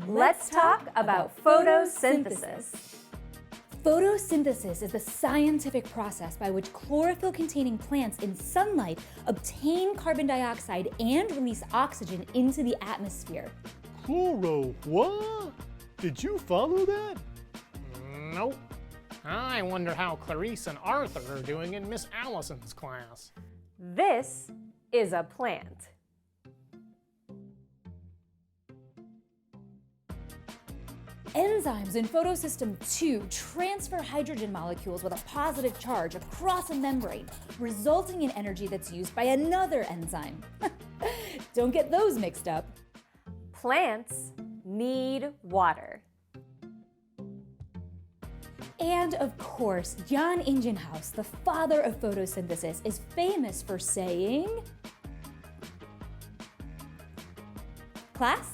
Let's talk about photosynthesis. Photosynthesis is the scientific process by which chlorophyll-containing plants in sunlight obtain carbon dioxide and release oxygen into the atmosphere. Chloro, what? Did you follow that? Nope. I wonder how Clarice and Arthur are doing in Miss Allison's class. This is a plant. Enzymes in photosystem 2 transfer hydrogen molecules with a positive charge across a membrane, resulting in energy that's used by another enzyme. Don't get those mixed up. Plants need water. And of course, Jan Ingenhousz, the father of photosynthesis, is famous for saying, class?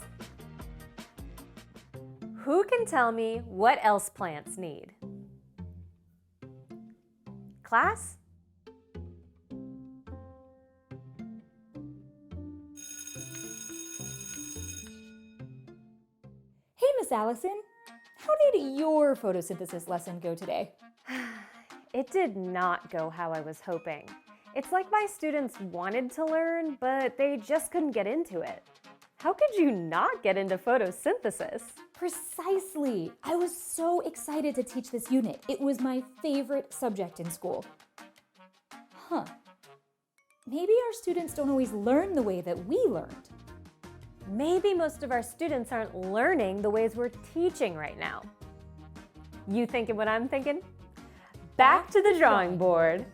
Who can tell me what else plants need? Class? Hey, Miss Allison, how did your photosynthesis lesson go today? It did not go how I was hoping. It's like my students wanted to learn, but they just couldn't get into it. How could you not get into photosynthesis? Precisely. I was so excited to teach this unit. It was my favorite subject in school. Maybe our students don't always learn the way that we learned. Maybe most of our students aren't learning the ways we're teaching right now. You thinking what I'm thinking? Back to the drawing board.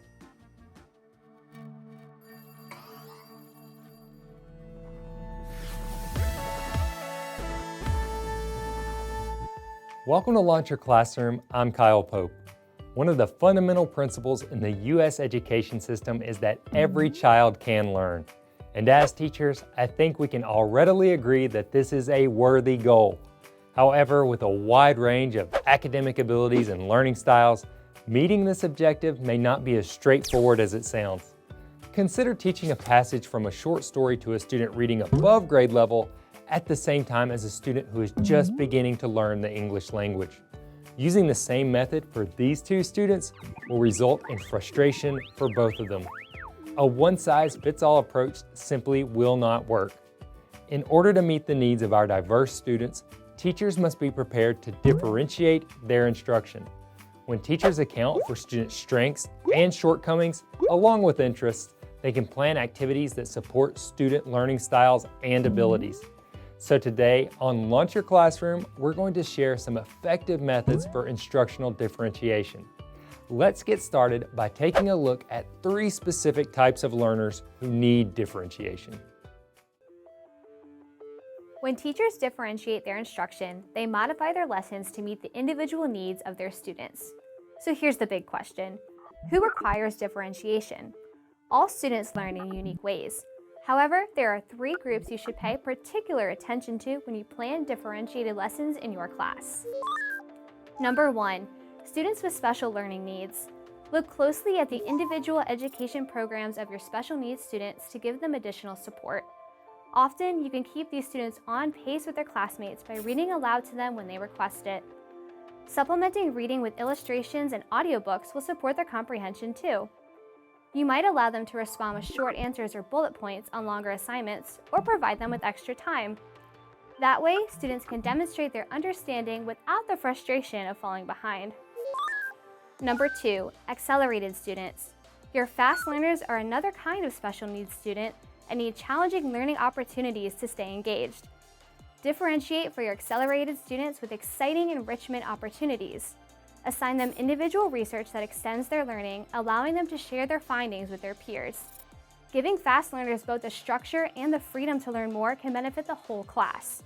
Welcome to Launch Your Classroom. I'm Kyle Pope. One of the fundamental principles in the U.S. education system is that every child can learn. And as teachers, I think we can all readily agree that this is a worthy goal. However, with a wide range of academic abilities and learning styles, meeting this objective may not be as straightforward as it sounds. Consider teaching a passage from a short story to a student reading above grade level at the same time as a student who is just beginning to learn the English language. Using the same method for these two students will result in frustration for both of them. A one-size-fits-all approach simply will not work. In order to meet the needs of our diverse students, teachers must be prepared to differentiate their instruction. When teachers account for students' strengths and shortcomings, along with interests, they can plan activities that support student learning styles and abilities. So today on Launch Your Classroom, we're going to share some effective methods for instructional differentiation. Let's get started by taking a look at 3 specific types of learners who need differentiation. When teachers differentiate their instruction, they modify their lessons to meet the individual needs of their students. So here's the big question: who requires differentiation? All students learn in unique ways. However, there are 3 groups you should pay particular attention to when you plan differentiated lessons in your class. Number 1, students with special learning needs. Look closely at the individual education programs of your special needs students to give them additional support. Often, you can keep these students on pace with their classmates by reading aloud to them when they request it. Supplementing reading with illustrations and audiobooks will support their comprehension too. You might allow them to respond with short answers or bullet points on longer assignments, or provide them with extra time. That way, students can demonstrate their understanding without the frustration of falling behind. Number 2, accelerated students. Your fast learners are another kind of special needs student and need challenging learning opportunities to stay engaged. Differentiate for your accelerated students with exciting enrichment opportunities. Assign them individual research that extends their learning, allowing them to share their findings with their peers. Giving fast learners both the structure and the freedom to learn more can benefit the whole class.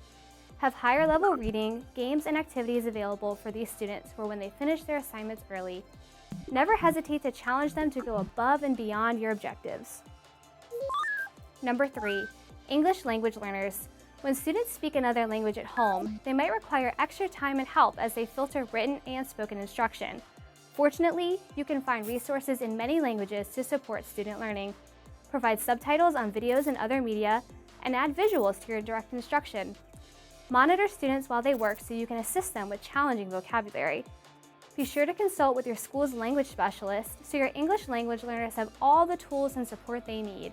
Have higher level reading, games, and activities available for these students for when they finish their assignments early. Never hesitate to challenge them to go above and beyond your objectives. Number 3, English language learners. When students speak another language at home, they might require extra time and help as they filter written and spoken instruction. Fortunately, you can find resources in many languages to support student learning. Provide subtitles on videos and other media, and add visuals to your direct instruction. Monitor students while they work so you can assist them with challenging vocabulary. Be sure to consult with your school's language specialist so your English language learners have all the tools and support they need.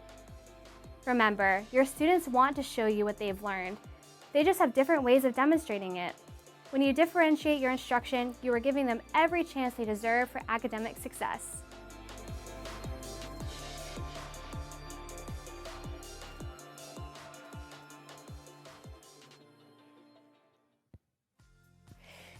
Remember, your students want to show you what they've learned. They just have different ways of demonstrating it. When you differentiate your instruction, you are giving them every chance they deserve for academic success.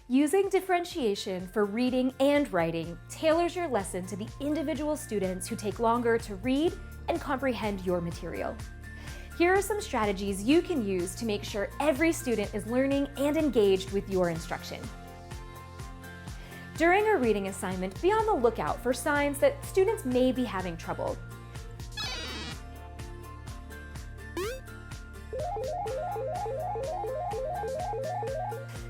Using differentiation for reading and writing tailors your lesson to the individual students who take longer to read and comprehend your material. Here are some strategies you can use to make sure every student is learning and engaged with your instruction. During a reading assignment, be on the lookout for signs that students may be having trouble.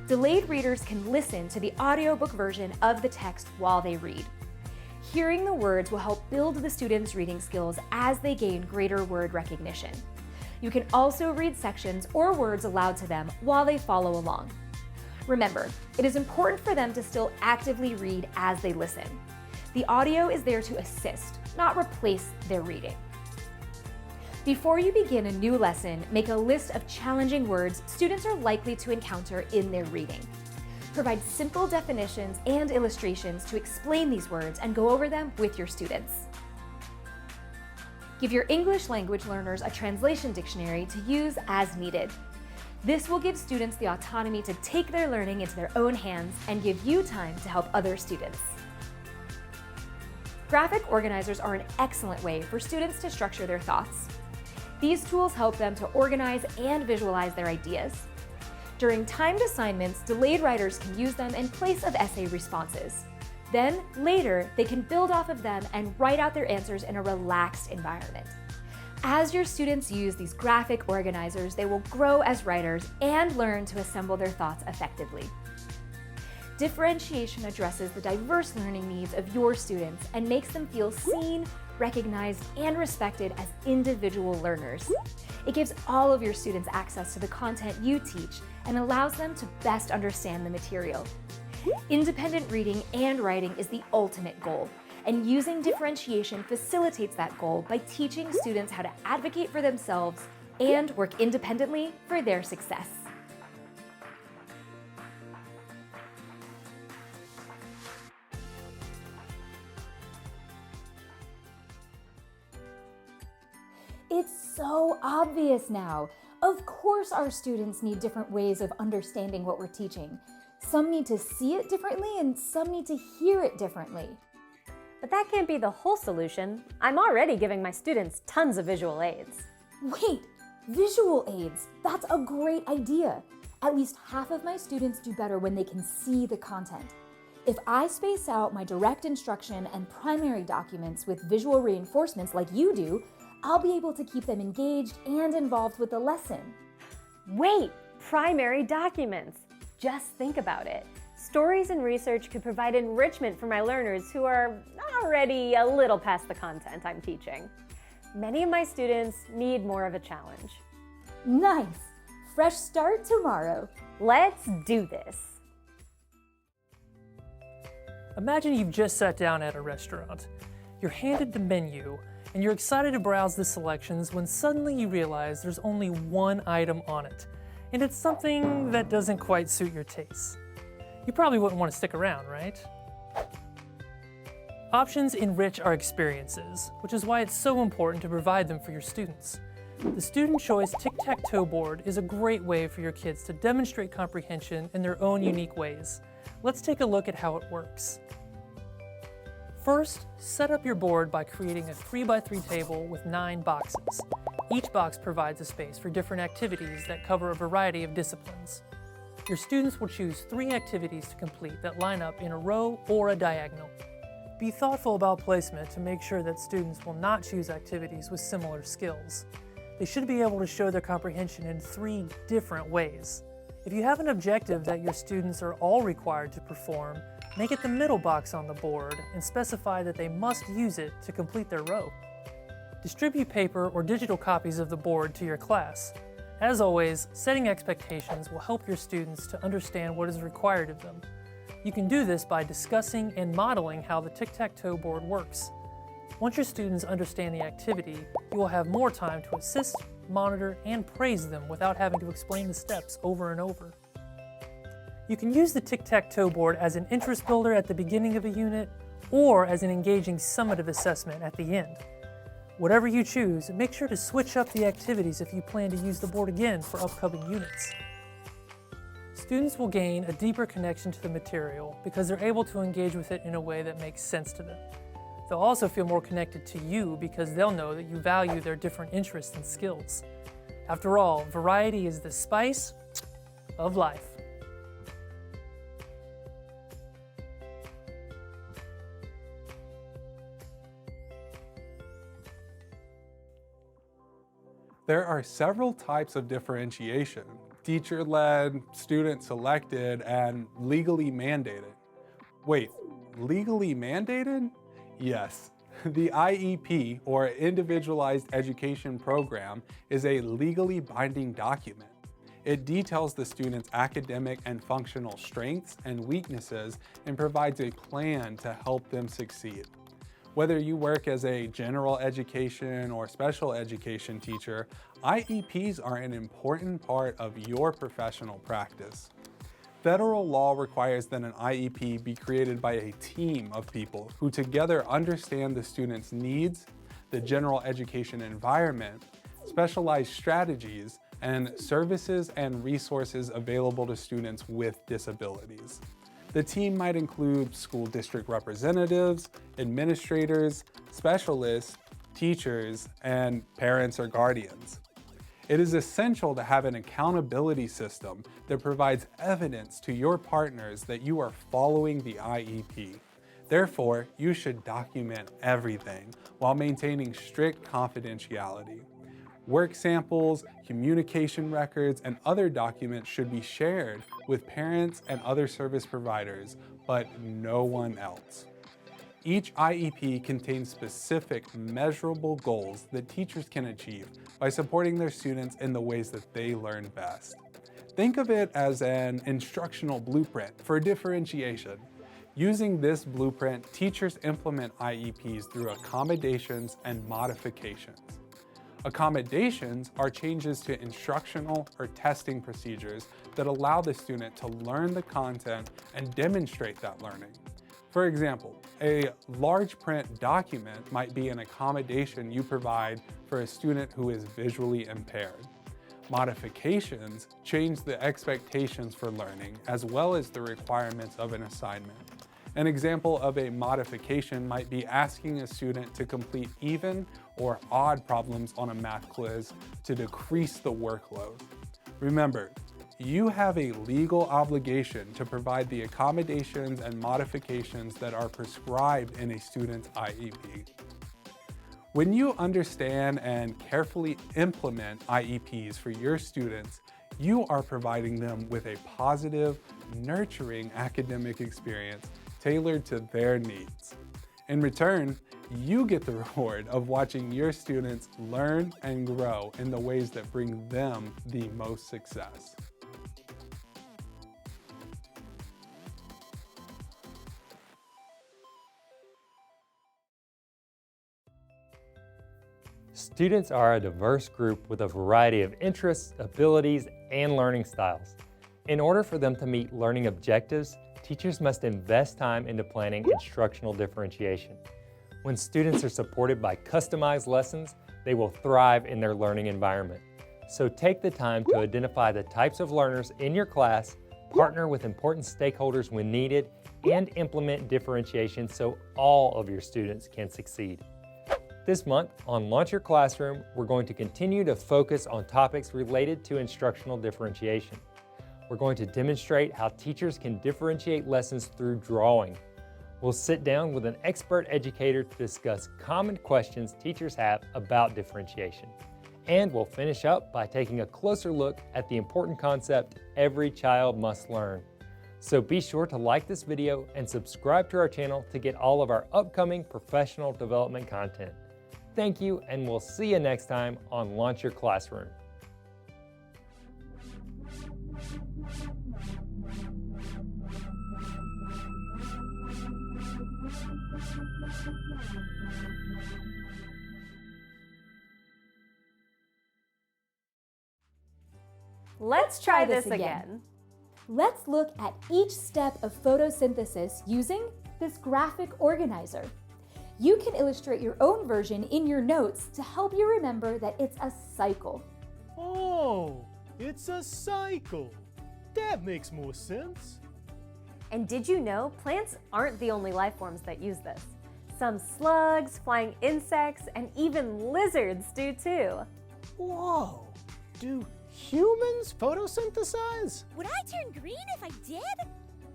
Delayed readers can listen to the audiobook version of the text while they read. Hearing the words will help build the students' reading skills as they gain greater word recognition. You can also read sections or words aloud to them while they follow along. Remember, it is important for them to still actively read as they listen. The audio is there to assist, not replace their reading. Before you begin a new lesson, make a list of challenging words students are likely to encounter in their reading. Provide simple definitions and illustrations to explain these words and go over them with your students. Give your English language learners a translation dictionary to use as needed. This will give students the autonomy to take their learning into their own hands and give you time to help other students. Graphic organizers are an excellent way for students to structure their thoughts. These tools help them to organize and visualize their ideas. During timed assignments, delayed writers can use them in place of essay responses. Then, later, they can build off of them and write out their answers in a relaxed environment. As your students use these graphic organizers, they will grow as writers and learn to assemble their thoughts effectively. Differentiation addresses the diverse learning needs of your students and makes them feel seen, recognized, and respected as individual learners. It gives all of your students access to the content you teach and allows them to best understand the material. Independent reading and writing is the ultimate goal, and using differentiation facilitates that goal by teaching students how to advocate for themselves and work independently for their success. It's so obvious now. Of course our students need different ways of understanding what we're teaching. Some need to see it differently and some need to hear it differently. But that can't be the whole solution. I'm already giving my students tons of visual aids. Wait, visual aids, that's a great idea. At least half of my students do better when they can see the content. If I space out my direct instruction and primary documents with visual reinforcements like you do, I'll be able to keep them engaged and involved with the lesson. Wait, primary documents. Just think about it. Stories and research could provide enrichment for my learners who are already a little past the content I'm teaching. Many of my students need more of a challenge. Nice! Fresh start tomorrow. Let's do this. Imagine you've just sat down at a restaurant. You're handed the menu, and you're excited to browse the selections when suddenly you realize there's only one item on it, and it's something that doesn't quite suit your taste. You probably wouldn't want to stick around, right? Options enrich our experiences, which is why it's so important to provide them for your students. The Student Choice Tic-Tac-Toe board is a great way for your kids to demonstrate comprehension in their own unique ways. Let's take a look at how it works. First, set up your board by creating a 3x3 table with 9 boxes. Each box provides a space for different activities that cover a variety of disciplines. Your students will choose 3 activities to complete that line up in a row or a diagonal. Be thoughtful about placement to make sure that students will not choose activities with similar skills. They should be able to show their comprehension in 3 different ways. If you have an objective that your students are all required to perform, make it the middle box on the board and specify that they must use it to complete their row. Distribute paper or digital copies of the board to your class. As always, setting expectations will help your students to understand what is required of them. You can do this by discussing and modeling how the tic-tac-toe board works. Once your students understand the activity, you will have more time to assist, monitor, and praise them without having to explain the steps over and over. You can use the tic-tac-toe board as an interest builder at the beginning of a unit or as an engaging summative assessment at the end. Whatever you choose, make sure to switch up the activities if you plan to use the board again for upcoming units. Students will gain a deeper connection to the material because they're able to engage with it in a way that makes sense to them. They'll also feel more connected to you because they'll know that you value their different interests and skills. After all, variety is the spice of life. There are several types of differentiation: teacher-led, student-selected, and legally mandated. Wait, legally mandated? Yes. The IEP, or Individualized Education Program, is a legally binding document. It details the student's academic and functional strengths and weaknesses and provides a plan to help them succeed. Whether you work as a general education or special education teacher, IEPs are an important part of your professional practice. Federal law requires that an IEP be created by a team of people who together understand the student's needs, the general education environment, specialized strategies, and services and resources available to students with disabilities. The team might include school district representatives, administrators, specialists, teachers, and parents or guardians. It is essential to have an accountability system that provides evidence to your partners that you are following the IEP. Therefore, you should document everything while maintaining strict confidentiality. Work samples, communication records, and other documents should be shared with parents and other service providers, but no one else. Each IEP contains specific, measurable goals that teachers can achieve by supporting their students in the ways that they learn best. Think of it as an instructional blueprint for differentiation. Using this blueprint, teachers implement IEPs through accommodations and modifications. Accommodations are changes to instructional or testing procedures that allow the student to learn the content and demonstrate that learning. For example, a large print document might be an accommodation you provide for a student who is visually impaired. Modifications change the expectations for learning as well as the requirements of an assignment. An example of a modification might be asking a student to complete even or odd problems on a math quiz to decrease the workload. Remember, you have a legal obligation to provide the accommodations and modifications that are prescribed in a student's IEP. When you understand and carefully implement IEPs for your students, you are providing them with a positive, nurturing academic experience tailored to their needs. In return, you get the reward of watching your students learn and grow in the ways that bring them the most success. Students are a diverse group with a variety of interests, abilities, and learning styles. In order for them to meet learning objectives, teachers must invest time into planning instructional differentiation. When students are supported by customized lessons, they will thrive in their learning environment. So take the time to identify the types of learners in your class, partner with important stakeholders when needed, and implement differentiation so all of your students can succeed. This month on Launch Your Classroom, we're going to continue to focus on topics related to instructional differentiation. We're going to demonstrate how teachers can differentiate lessons through drawing. We'll sit down with an expert educator to discuss common questions teachers have about differentiation. And we'll finish up by taking a closer look at the important concept every child must learn. So be sure to like this video and subscribe to our channel to get all of our upcoming professional development content. Thank you, and we'll see you next time on Launch Your Classroom. Let's try this again. Let's look at each step of photosynthesis using this graphic organizer. You can illustrate your own version in your notes to help you remember that it's a cycle. Oh, it's a cycle. That makes more sense. And did you know plants aren't the only life forms that use this? Some slugs, flying insects, and even lizards do too. Whoa! Do humans photosynthesize? Would I turn green if I did?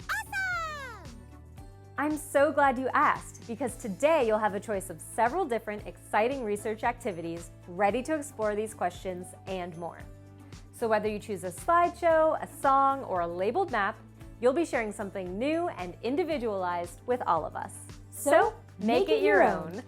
Awesome! I'm so glad you asked, because today you'll have a choice of several different exciting research activities ready to explore these questions and more. So whether you choose a slideshow, a song, or a labeled map, you'll be sharing something new and individualized with all of us. So make it your own.